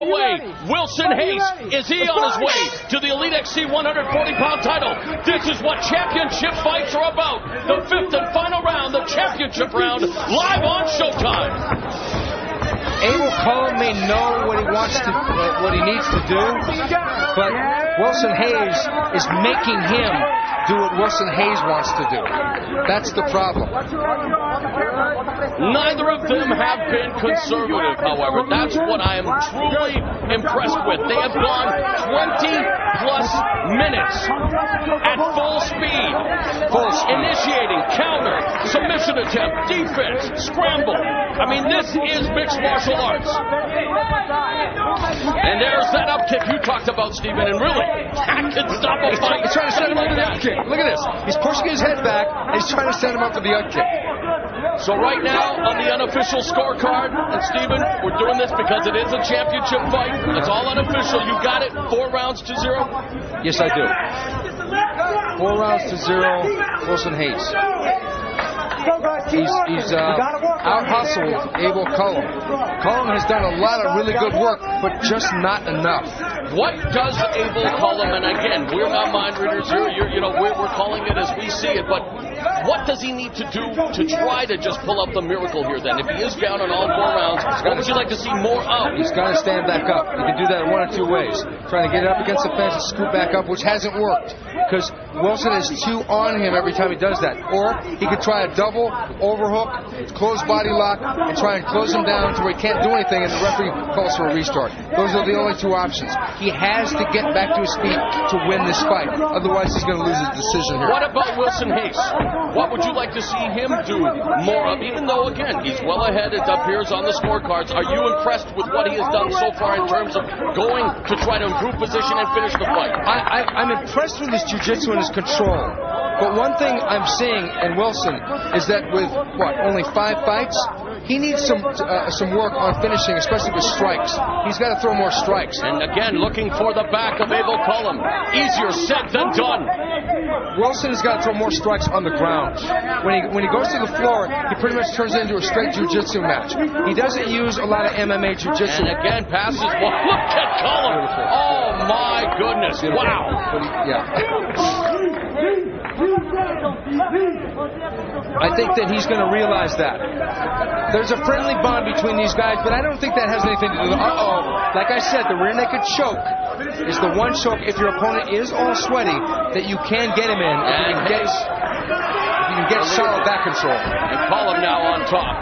Wilson Hayes, is he on his way to the EliteXC 140-pound title? This is what championship fights are about. The fifth and final round, the championship round, live on Showtime. Abel Cullum may know what he wants to, what he needs to do, but Wilson Hayes is making him do what Wilson Hayes wants to do. That's the problem. Neither of them have been conservative, however. That's what I am truly impressed with. They have gone 20-plus minutes at full speed. Initiating, counter, submission attempt, defense, scramble. I mean, this is mixed martial arts. And there's that up kick you talked about, Stephen, and really, that can stop a fight. He's trying to send him up to the up kick. Look at this. He's pushing his head back, and he's trying to send him up to the up kick. So right now, on the unofficial scorecard, and Stephen, we're doing this because it is a championship fight. It's all unofficial. You got it. 4 rounds to 0? Yes, I do. 4 rounds to 0, Wilson Hayes. He's out-hustled Abel Cullum. Cullum has done a lot of really good work, but just not enough. What does Abel Cullum, and again, we're not mind readers here, we're calling it as we see it, but what does he need to do to try to just pull up the miracle here then? If he is down on all 4 rounds, what would you like to see more of? He's got to stand back up. He can do that in 1 or 2 ways. Trying to get it up against the fence and scoot back up, which hasn't worked, because Wilson is too on him every time he does that. Or he could try a double overhook, close body lock, and try and close him down to where he can't do anything, and the referee calls for a restart. Those are the only 2 options. He has to get back to his feet to win this fight. Otherwise, he's going to lose his decision here. What about Wilson Hayes? What would you like to see him do more of? Even though, again, he's well ahead, it appears on the scorecards. Are you impressed with what he has done so far in terms of going to try to improve position and finish the fight? I'm impressed with his jiu-jitsu and his control. But one thing I'm seeing in Wilson is that with, only 5 fights? He needs some work on finishing, especially with strikes. He's got to throw more strikes. And again, looking for the back of Abel Cullum. Easier said than done. Wilson has got to throw more strikes on the ground. When he goes to the floor, he pretty much turns it into a straight jiu-jitsu match. He doesn't use a lot of MMA jiu-jitsu. And again, passes. Well, look at Cullum. Oh, my goodness. Wow. I think that he's going to realize that. There's a friendly bond between these guys, but I don't think that has anything to do with like I said, the rear naked choke is the one choke, if your opponent is all sweaty, that you can get him in if you can get solid back control. And Cullum now on top.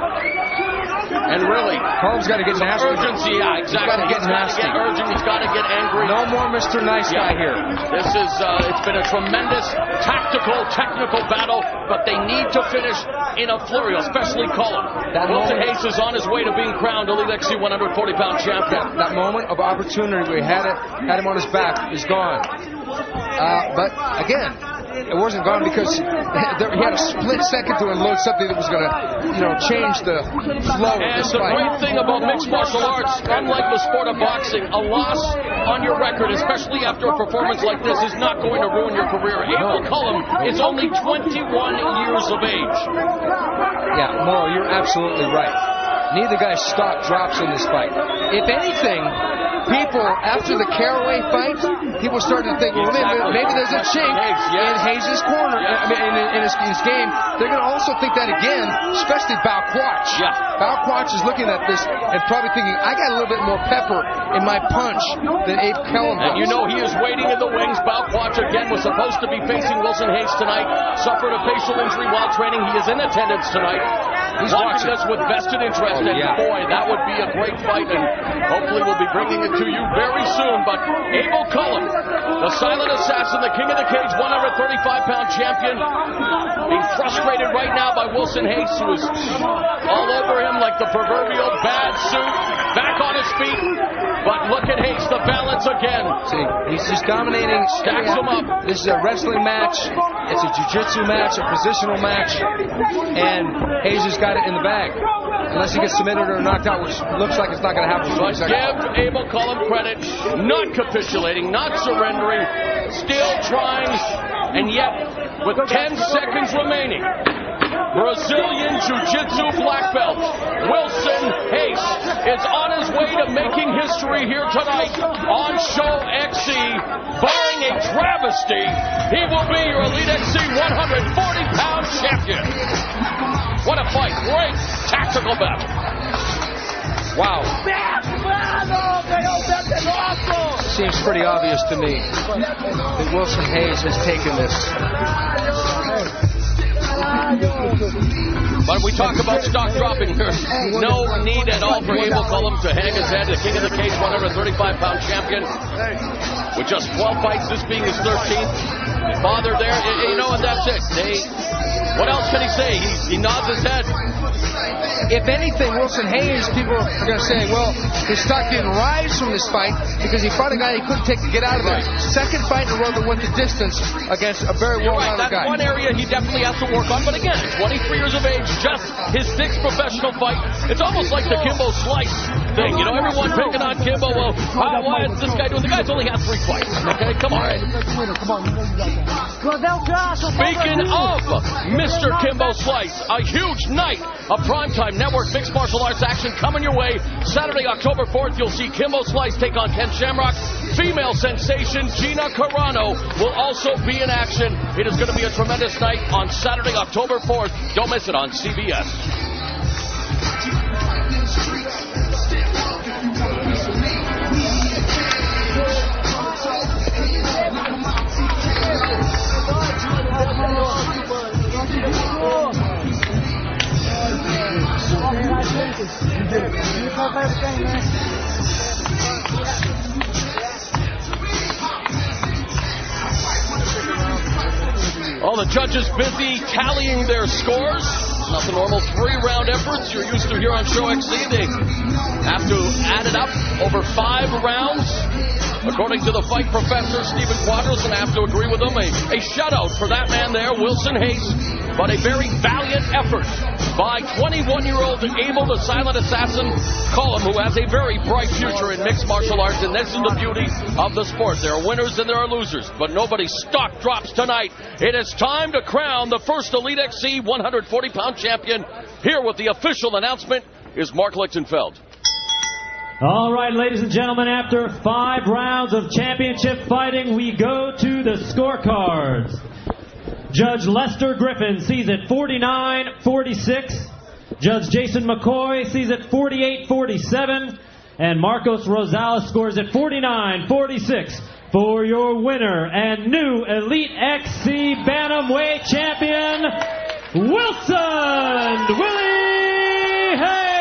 And really, Cullum's got to get nasty. Urgency, yeah, exactly. He's got to get urgent. He's got to get angry. No more Mr. Nice Guy here. This is, it's been a tremendous tactical, technical battle, but they need to finish in a flurry, especially Cullum. Wilson Hayes is on his way to being crowned EliteXC 140-pound champion. That moment of opportunity where he had him on his back is gone. But again, it wasn't gone because he had a split second to unload something that was going to, change the flow of this fight. And the great thing about mixed martial arts, unlike the sport of boxing, a loss on your record, especially after a performance like this, is not going to ruin your career. Abel Cullum is only 21 years of age. Yeah, Mauro, you're absolutely right. Neither guy's stock drops in this fight. If anything, people, after the Caraway fight, people started to think, well, maybe there's a chink in Hayes' corner, in his game. They're going to also think that again, especially Bao Quach. Yeah. Bao Quach is looking at this and probably thinking, I got a little bit more pepper in my punch than Abel Cullum does. And he is waiting in the wings. Bao Quach, again, was supposed to be facing Wilson Hayes tonight. Suffered a facial injury while training. He is in attendance tonight. He's watching this with vested interest. And boy, that would be a great fight. And hopefully we'll be bringing it to you very soon. But Abel Cullum, the silent assassin, the king of the cage, 135-pound champion, being frustrated right now by Wilson Hayes, who is all over him like the proverbial bad suit, back on his feet. But look at Hayes, the balance again. See, he's just dominating. Stacks him up. This is a wrestling match. It's a jiu-jitsu match, a positional match. And Hayes has got it in the bag. Unless he gets submitted or knocked out, which looks like it's not going to happen. But give Abel Cullum credit, not capitulating, not surrendering, still trying, and yet with 10 seconds remaining, Brazilian Jiu-Jitsu black belt, Wilson Reis, is on his way to making history here tonight on ShoXC. Barring a travesty, he will be your EliteXC 140-pound champion. What a fight. Great tactical battle. Wow. Seems pretty obvious to me that Wilson Reis has taken this. But we talk about stock dropping. There's no need at all for Abel Cullum to hang his head. The king of the cage, 135-pound champion, with just 12 fights, this being his 13th. Father there, you know, and that's it. What else can he say? He nods his head. If anything, Wilson Reis, people are going to say, well, his stock didn't rise from this fight because he fought a guy he couldn't take to get out of there. Second fight in a row that went the distance against a very well-rounded guy. That's one area he definitely has to work on. But again, 23 years of age, just his 6th professional fight. It's almost like the Kimbo Slice thing. You know, everyone picking on Kimbo. Well, why is this guy doing? The guy's only had 3 fights. Okay, come on. Speaking of Mr. Kimbo Slice, a huge night of primetime network mixed martial arts action coming your way. Saturday, October 4th, you'll see Kimbo Slice take on Ken Shamrock. Female sensation Gina Carano will also be in action. It is going to be a tremendous night on Saturday, October 4th. Don't miss it on CBS. All the judges busy tallying their scores. Not the normal 3-round efforts you're used to here on ShoXC. They have to add it up over 5 rounds. According to the fight professor, Stephen Quadros, and I have to agree with him, a shutout for that man there, Wilson Reis. But a very valiant effort by 21-year-old Abel, the silent assassin, Cullum, who has a very bright future in mixed martial arts, and this is the beauty of the sport. There are winners and there are losers, but nobody's stock drops tonight. It is time to crown the first EliteXC 140-pound champion. Here with the official announcement is Mark Lichtenfeld. All right, ladies and gentlemen, after 5 rounds of championship fighting, we go to the scorecards. Judge Lester Griffin sees it 49-46. Judge Jason McCoy sees it 48-47. And Marcos Rosales scores it 49-46 for your winner and new EliteXC Bantamweight champion, Wilson Willie Reis.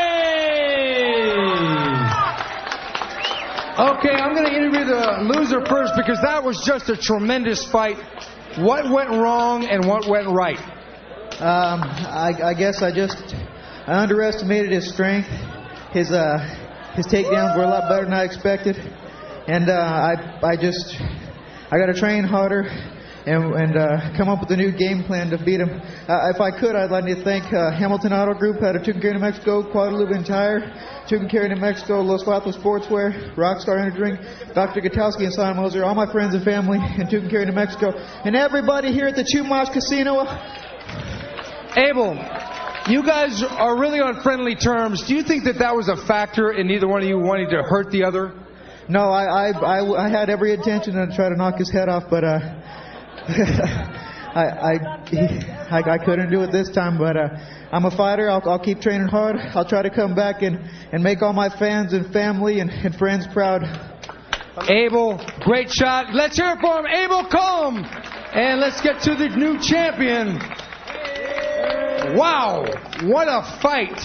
Okay, I'm going to interview the loser first because that was just a tremendous fight. What went wrong and what went right? I guess I underestimated his strength. His takedowns were a lot better than I expected, and I got to train harder and come up with a new game plan to beat him. If I could, I'd like to thank Hamilton Auto Group out of Tucumcari, New Mexico, Guadalupe Tire, Tucumcari, New Mexico, Los Guapos Sportswear, Rockstar Energy Drink, Dr. Gutowski and Simon Moser, all my friends and family in Tucumcari, New Mexico, and everybody here at the Chumash Casino. Abel, you guys are really on friendly terms. Do you think that was a factor in neither one of you wanting to hurt the other? No, I had every intention to try to knock his head off, but I couldn't do it this time. But I'm a fighter. I'll keep training hard. I'll try to come back and make all my fans and family and friends proud. Abel, great shot. Let's hear it for him, Abel Cullum. And let's get to the new champion. Wow, what a fight.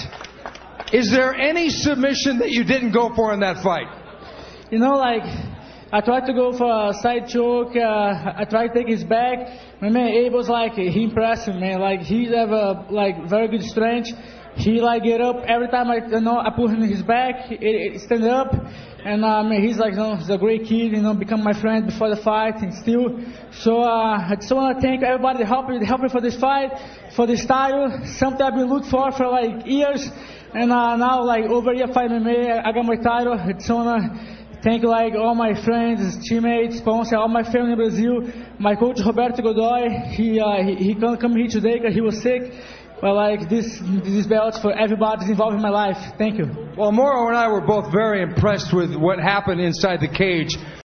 Is there any submission that you didn't go for in that fight? You know, like, I tried to go for a side choke. I tried to take his back. My man Abel's he impressed me, man. Like, he have very good strength. He get up every time I put him in his back. It stand up, and he's he's a great kid. Become my friend before the fight, and still. So I just want to thank everybody that helped me for this fight, for this title. Something I've been looking for years, and now over a year fighting MMA, I got my title. I just want to thank all my friends, teammates, sponsors, all my family in Brazil. My coach Roberto Godoy, he couldn't come here today because he was sick. But like this belt's for everybody involved in my life. Thank you. Well, Mauro and I were both very impressed with what happened inside the cage.